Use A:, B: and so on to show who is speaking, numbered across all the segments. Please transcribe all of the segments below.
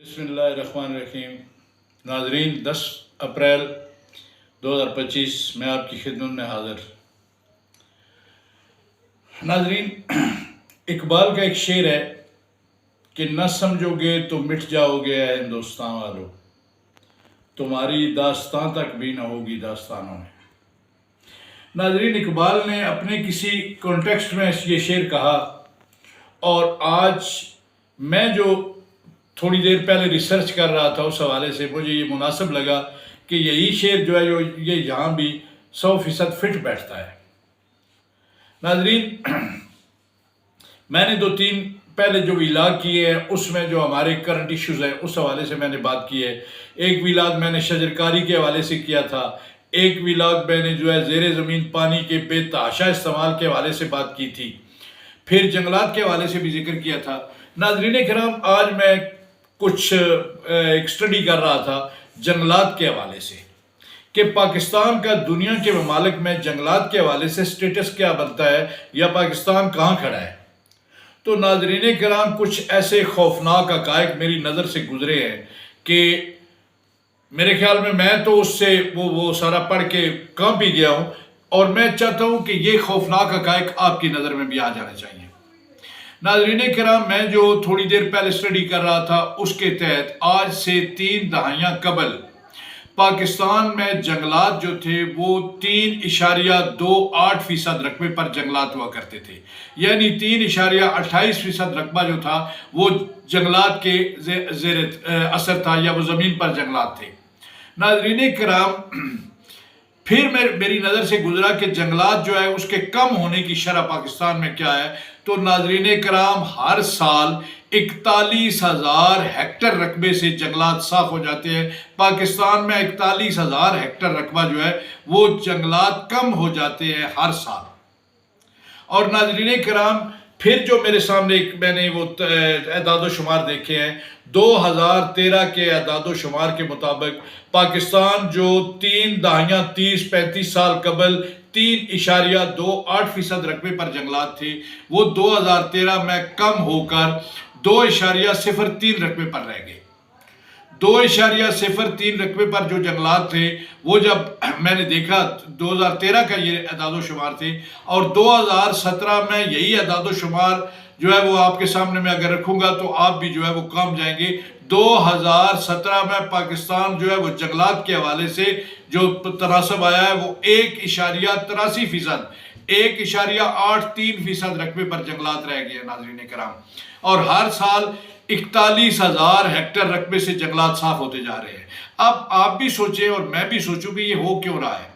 A: بسم اللہ الرحمن الرحیم۔ ناظرین، 10 اپریل 2025 میں آپ کی خدمت میں حاضر۔ ناظرین، اقبال کا ایک شعر ہے کہ نہ سمجھو گے تو مٹ جاؤ گے اے ہندوستان والو، تمہاری داستان تک بھی نہ ہوگی داستانوں میں۔ ناظرین، اقبال نے اپنے کسی کانٹیکسٹ میں یہ شعر کہا، اور آج میں جو تھوڑی دیر پہلے ریسرچ کر رہا تھا اس حوالے سے مجھے یہ مناسب لگا کہ یہی شعر جو ہے یہ یہاں بھی 100% فٹ بیٹھتا ہے۔ ناظرین، میں نے 2-3 پہلے جو ویلاگ کیے ہیں اس میں جو ہمارے کرنٹ ایشوز ہیں اس حوالے سے میں نے بات کی ہے۔ ایک ویلاگ میں نے شجرکاری کے حوالے سے کیا تھا، ایک ویلاگ میں نے جو ہے زیر زمین پانی کے بے تحاشا استعمال کے حوالے سے بات کی تھی، پھر جنگلات کے حوالے سے بھی ذکر کیا تھا۔ ناظرین کرام، آج میں کچھ ایک سٹڈی کر رہا تھا جنگلات کے حوالے سے کہ پاکستان کا دنیا کے ممالک میں جنگلات کے حوالے سے سٹیٹس کیا بنتا ہے یا پاکستان کہاں کھڑا ہے۔ تو ناظرین کرام، کچھ ایسے خوفناک حقائق میری نظر سے گزرے ہیں کہ میرے خیال میں تو اس سے وہ سارا پڑھ کے کانپ ہی گیا ہوں، اور میں چاہتا ہوں کہ یہ خوفناک حقائق آپ کی نظر میں بھی آ جانے چاہیے۔ ناظرین کرام، میں جو تھوڑی دیر پہلے سٹڈی کر رہا تھا اس کے تحت آج سے 3 دہائیاں قبل پاکستان میں جنگلات جو تھے وہ 3.28% رقبے پر جنگلات ہوا کرتے تھے، یعنی 3.28% رقبہ جو تھا وہ جنگلات کے زیر اثر تھا یا وہ زمین پر جنگلات تھے۔ ناظرین کرام، پھر میری نظر سے گزرا کہ جنگلات جو ہے اس کے کم ہونے کی شرح پاکستان میں کیا ہے، تو ناظرین کرام ہر سال 41,000 ہیکٹر رقبے سے جنگلات صاف ہو جاتے ہیں۔ پاکستان میں 41,000 ہیکٹر رقبہ جو ہے وہ جنگلات کم ہو جاتے ہیں ہر سال۔ اور ناظرین کرام، پھر جو میرے سامنے میں نے وہ اعداد و شمار دیکھے ہیں، 2013 کے اعداد و شمار کے مطابق پاکستان جو 3 دہائیاں 30-35 سال قبل 3.28% رقبے پر جنگلات تھے، وہ 2013 میں کم ہو کر 2.03 رقبے پر رہ گئے۔ 2.03 رقبے پر جو جنگلات تھے وہ جب میں نے دیکھا 2013 کا یہ اعداد و شمار تھے، اور 2017 میں یہی اعداد و شمار جو ہے وہ آپ کے سامنے میں اگر رکھوں گا تو آپ بھی جو ہے وہ کام جائیں گے۔ 2017 میں پاکستان جو ہے وہ جنگلات کے حوالے سے جو تناسب آیا ہے وہ 1.83%، 1.83% رقبے پر جنگلات رہ گئے ہیں ناظرین کرام، اور ہر سال 41,000 ہیکٹر رقبے سے جنگلات صاف ہوتے جا رہے ہیں۔ اب آپ بھی سوچیں اور میں بھی سوچوں کہ یہ ہو کیوں رہا ہے۔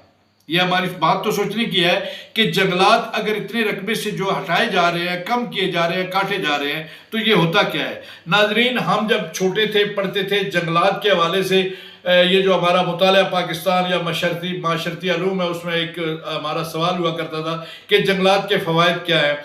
A: یہ ہماری بات تو سوچنے کی ہے کہ جنگلات اگر اتنے رقبے سے جو ہٹائے جا رہے ہیں، کم کیے جا رہے ہیں، کاٹے جا رہے ہیں، تو یہ ہوتا کیا ہے۔ ناظرین، ہم جب چھوٹے تھے پڑھتے تھے جنگلات کے حوالے سے، یہ جو ہمارا مطالعہ پاکستان یا معاشرتی علوم ہے اس میں ایک ہمارا سوال ہوا کرتا تھا کہ جنگلات کے فوائد کیا ہیں،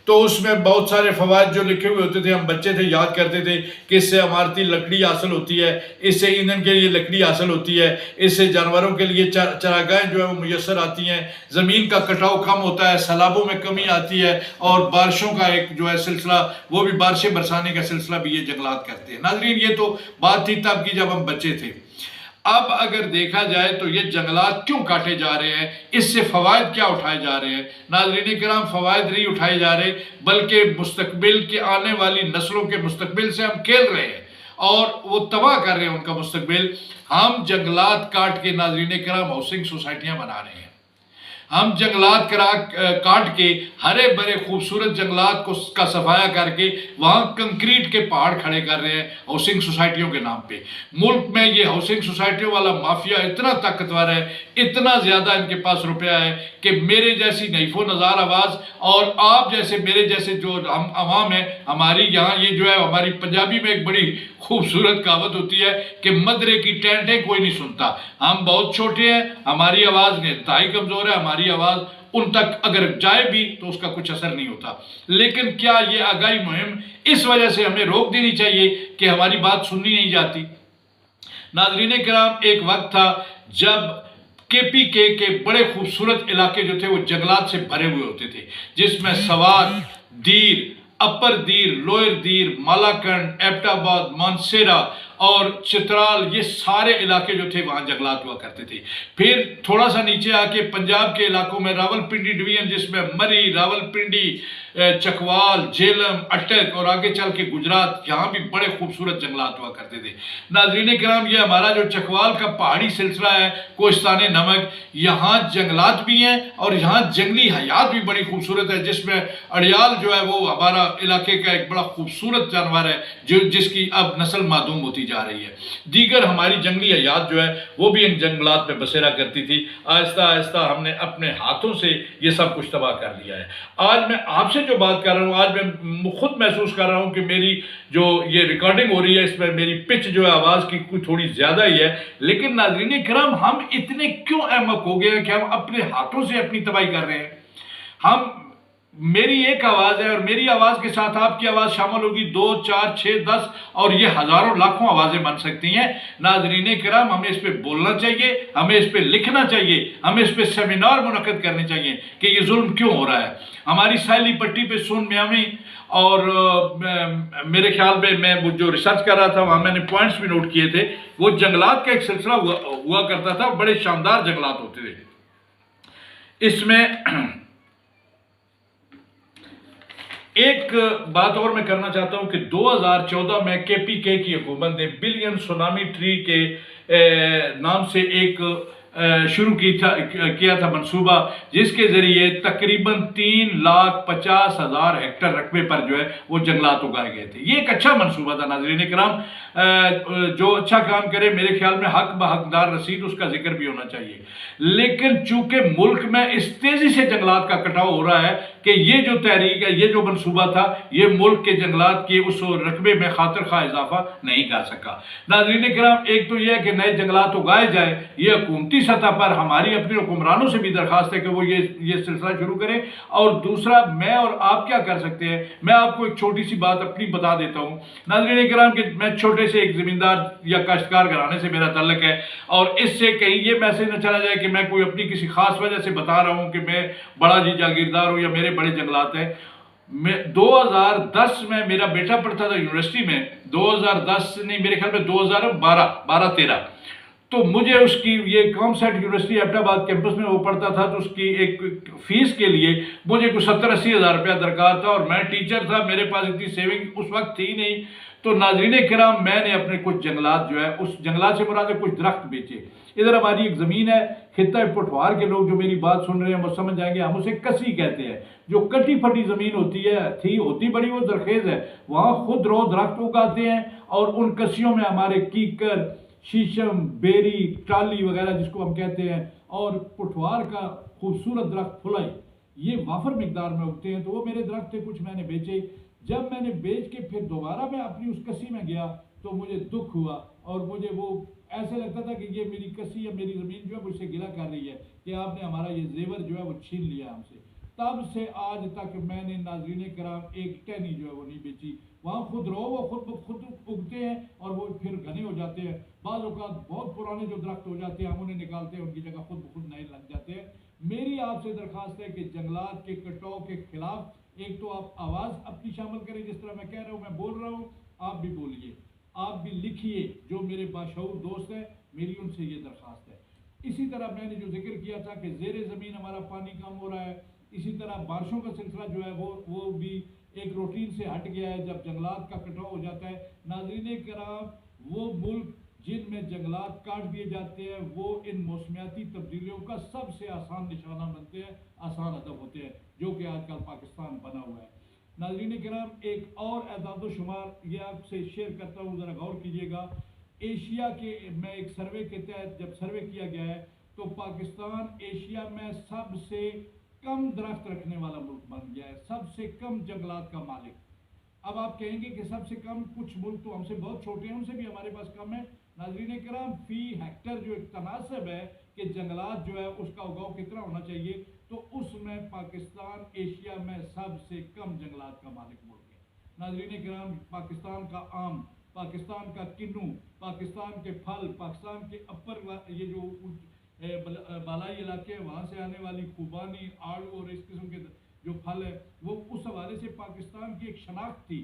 A: تو اس میں بہت سارے فوائد جو لکھے ہوئے ہوتے تھے، ہم بچے تھے یاد کرتے تھے کہ اس سے عمارتی لکڑی حاصل ہوتی ہے، اس سے ایندھن کے لیے لکڑی حاصل ہوتی ہے، اس سے جانوروں کے لیے چراگاہیں جو ہے وہ میسر آتی ہیں، زمین کا کٹاؤ کم ہوتا ہے، سیلابوں میں کمی آتی ہے، اور بارشوں کا ایک جو ہے سلسلہ، وہ بھی بارشیں برسانے کا سلسلہ بھی یہ جنگلات کرتے ہیں۔ ناظرین، یہ تو بات تھی تب کی جب ہم بچے تھے۔ اب اگر دیکھا جائے تو یہ جنگلات کیوں کاٹے جا رہے ہیں، اس سے فوائد کیا اٹھائے جا رہے ہیں۔ ناظرین کرام، فوائد نہیں اٹھائے جا رہے بلکہ مستقبل کے آنے والی نسلوں کے مستقبل سے ہم کھیل رہے ہیں اور وہ تباہ کر رہے ہیں ان کا مستقبل۔ ہم جنگلات کاٹ کے ناظرین کرام ہاؤسنگ سوسائٹیاں بنا رہے ہیں، ہم جنگلات کاٹ کے ہرے بھرے خوبصورت جنگلات کا صفایا کر کے وہاں کنکریٹ کے پہاڑ کھڑے کر رہے ہیں ہاؤسنگ سوسائٹیوں کے نام پہ۔ ملک میں یہ ہاؤسنگ سوسائٹیوں والا مافیا اتنا طاقتور ہے، اتنا زیادہ ان کے پاس روپیہ ہے کہ میرے جیسی نحیف و نزار آواز اور آپ جیسے میرے جیسے جو ہم عوام ہیں، ہماری یہاں یہ جو ہے ہماری پنجابی میں ایک بڑی خوبصورت کہاوت ہوتی ہے کہ مدرے کی ٹینٹیں کوئی نہیں سنتا۔ ہم بہت چھوٹے ہیں، ہماری آواز انتہائی کمزور ہے، ہماری آواز ان تک اگر جائے بھی تو اس کا کچھ اثر نہیں ہوتا۔ لیکن کیا یہ آگاہی مہم اس وجہ سے ہمیں روک دینی چاہیے کہ ہماری بات سننی نہیں جاتی؟ ناظرین کرام، ایک وقت تھا جب KPK کے بڑے خوبصورت علاقے جو تھے وہ جنگلات سے بھرے ہوئے ہوتے تھے، جس میں سوات، دیر، اپر دیر، لوئر دیر، مالاکنڈ، ایبٹ آباد، مانسیرا اور چترال، یہ سارے علاقے جو تھے وہاں جنگلات ہوا کرتے تھے۔ پھر تھوڑا سا نیچے آ کے پنجاب کے علاقوں میں راول پنڈی ڈویژن، جس میں مری، راول پنڈی، چکوال، جیلم، اٹک اور آگے چل کے گجرات، یہاں بھی بڑے خوبصورت جنگلات ہوا کرتے تھے۔ ناظرین کرام، یہ ہمارا جو چکوال کا پہاڑی سلسلہ ہے، کوہستان نمک، یہاں جنگلات بھی ہیں اور یہاں جنگلی حیات بھی بڑی خوبصورت ہے، جس میں اڑیال جو ہے وہ ہمارا علاقے کا ایک بڑا خوبصورت جانور ہے، جس کی اب نسل معدوم ہوتی جا رہی ہے۔ دیگر ہماری جنگلی حیات جو ہے وہ بھی ان جنگلات میں بسیرا کرتی تھی۔ آہستہ آہستہ ہم نے اپنے ہاتھوں سے یہ سب کچھ تباہ کر دیا ہے۔ آج میں آپ سے جو بات کر رہا ہوں، آج میں خود محسوس کر رہا ہوں کہ میری جو یہ ریکارڈنگ ہو رہی ہے، اس میں میری پچ جو ہے آواز کی کوئی تھوڑی زیادہ ہی ہے، لیکن ناظرین کرام، ہم اتنے کیوں احمق ہو گئے ہیں کہ ہم اپنے ہاتھوں سے اپنی تباہی کر رہے ہیں؟ میری ایک آواز ہے اور میری آواز کے ساتھ آپ کی آواز شامل ہوگی، 2، 4، 6، 10 اور یہ ہزاروں لاکھوں آوازیں بن سکتی ہیں۔ ناظرین کرام، ہمیں اس پہ بولنا چاہیے، ہمیں اس پہ لکھنا چاہیے، ہمیں اس پہ سیمینار منعقد کرنے چاہیے کہ یہ ظلم کیوں ہو رہا ہے۔ ہماری ساحلی پٹی پہ سون میامی اور میرے خیال میں وہ جو ریسرچ کر رہا تھا وہاں میں نے پوائنٹس بھی نوٹ کیے تھے، وہ جنگلات کا ایک سلسلہ ہوا کرتا تھا، بڑے شاندار جنگلات ہوتے تھے۔ اس میں ایک بات اور میں کرنا چاہتا ہوں کہ 2014 میں KPK کی حکومت نے بلین سونامی ٹری کے نام سے ایک شروع کیا تھا منصوبہ، جس کے ذریعے تقریباً 3,50,000 ہیکٹر رقبے پر جو ہے وہ جنگلات اگائے گئے تھے۔ یہ ایک اچھا منصوبہ تھا ناظرین کرام، جو اچھا کام کرے میرے خیال میں حق بحقدار رسید اس کا ذکر بھی ہونا چاہیے۔ لیکن چونکہ ملک میں اس تیزی سے جنگلات کا کٹاؤ ہو رہا ہے کہ یہ جو تحریک ہے، یہ جو منصوبہ تھا، یہ ملک کے جنگلات کے اس رقبے میں خاطر خواہ اضافہ نہیں کر سکا۔ ناظرین کرام، ایک تو یہ ہے کہ نئے جنگلات اگائے جائیں، یہ حکومتی سطح پر ہماری اپنے حکمرانوں سے بھی درخواست ہے کہ وہ یہ سلسلہ شروع کریں۔ اور دوسرا، میں اور آپ کیا کر سکتے ہیں، میں آپ کو ایک چھوٹی سی بات اپنی بتا دیتا ہوں ناظرین کرام، کہ میں چھوٹے سے ایک زمیندار یا کاشتکار گھرانے سے میرا تعلق ہے، اور اس سے کہیں یہ میسج نہ چلا جائے کہ میں کوئی اپنی کسی خاص وجہ سے بتا رہا ہوں کہ میں بڑا جی جاگیردار ہوں یا میرے بڑے جنگلات ہیں۔ 2010 میں میرا بیٹا پڑھتا تھا یونیورسٹی میں، 2010 نہیں، میرے خیال میں 2012-13، تو مجھے اس کی یہ کام سیٹ یونیورسٹی ایبٹ آباد کیمپس میں وہ پڑھتا تھا، تو اس کی ایک فیس کے لیے مجھے کوئی 70-80 ہزار روپیہ درکار تھا، اور میں ٹیچر تھا، میرے پاس اتنی سیونگ اس وقت تھی نہیں۔ تو ناظرین کرام، میں نے اپنے کچھ جنگلات جو ہے، اس جنگلات سے مراد ہے کچھ درخت بیچے۔ ادھر ہماری ایک زمین ہے، خطہ پٹوار کے لوگ جو میری بات سن رہے ہیں وہ سمجھ جائیں گے، ہم اسے کسی کہتے ہیں، جو کٹی پھٹی زمین ہوتی ہے، ہوتی بڑی وہ زرخیز ہے، وہاں خود رو درخت اگاتے ہیں، اور ان کسیوں میں ہمارے کیکر، شیشم، بیری، ٹالی وغیرہ جس کو ہم کہتے ہیں، اور پٹوار کا خوبصورت درخت پھلائی، یہ وافر مقدار میں اگتے ہیں۔ تو وہ میرے درخت تھے، کچھ میں نے بیچے۔ جب میں نے بیچ کے پھر دوبارہ میں اپنی اس کسی میں گیا تو مجھے دکھ ہوا، اور مجھے وہ ایسے لگتا تھا کہ یہ میری کسی یا میری زمین جو ہے مجھ سے گلہ کر رہی ہے کہ آپ نے ہمارا یہ زیور جو ہے وہ چھین لیا ہم سے۔ تب سے آج تک میں نے ناظرین کرام ایک ٹہنی جو ہے وہ نہیں بیچی۔ وہاں خود رو وہ خود اگتے ہیں اور وہ پھر گھنے ہو جاتے ہیں۔ بعض اوقات بہت پرانے جو درخت ہو جاتے ہیں ہم انہیں نکالتے ہیں، ان کی جگہ خود بخود نئے لگ جاتے ہیں۔ میری آپ سے درخواست ہے کہ جنگلات کے کٹاؤ کے خلاف ایک تو آپ آواز اپنی شامل کریں، جس طرح میں کہہ رہا ہوں، میں بول رہا ہوں، آپ بھی بولیے، آپ بھی لکھیے۔ جو میرے باشعور دوست ہیں، میری ان سے یہ درخواست ہے۔ اسی طرح میں نے جو ذکر کیا تھا کہ زیر زمین ہمارا پانی کم ہو رہا ہے، اسی طرح بارشوں کا سلسلہ جو ہے وہ بھی ایک روٹین سے ہٹ گیا ہے جب جنگلات کا کٹاؤ ہو جاتا ہے۔ ناظرین کرام، وہ ملک جن میں جنگلات کاٹ دیے جاتے ہیں، وہ ان موسمیاتی تبدیلیوں کا سب سے آسان نشانہ بنتے ہیں، آسان ہدف ہوتے ہیں، جو کہ آج کل پاکستان بنا ہوا ہے۔ ناظرین کرام، ایک اور اعداد و شمار یہ آپ سے شیئر کرتا ہوں، ذرا غور کیجیے گا۔ ایشیا کے میں ایک سروے کے تحت جب سروے کیا گیا ہے تو پاکستان ایشیا میں سب سے کم درخت رکھنے والا ملک بن گیا ہے، سب سے کم جنگلات کا مالک۔ اب آپ کہیں گے کہ سب سے کم، کچھ ملک تو ہم سے بہت چھوٹے ہیں، ان سے بھی ہمارے پاس کم ہے۔ ناظرین کرام، فی ہیکٹر جو ایک تناسب ہے کہ جنگلات جو ہے اس کا اگاؤ کتنا ہونا چاہیے، تو اس میں پاکستان ایشیا میں سب سے کم جنگلات کا مالک ملک ہے۔ ناظرین کرام، پاکستان کا آم، پاکستان کا کنو، پاکستان کے پھل، پاکستان کے اپر یہ جو بالائی علاقے ہیں وہاں سے آنے والی خوبانی، آڑو اور اس قسم کے جو پھل ہے، وہ اس حوالے سے پاکستان کی ایک شناخت تھی۔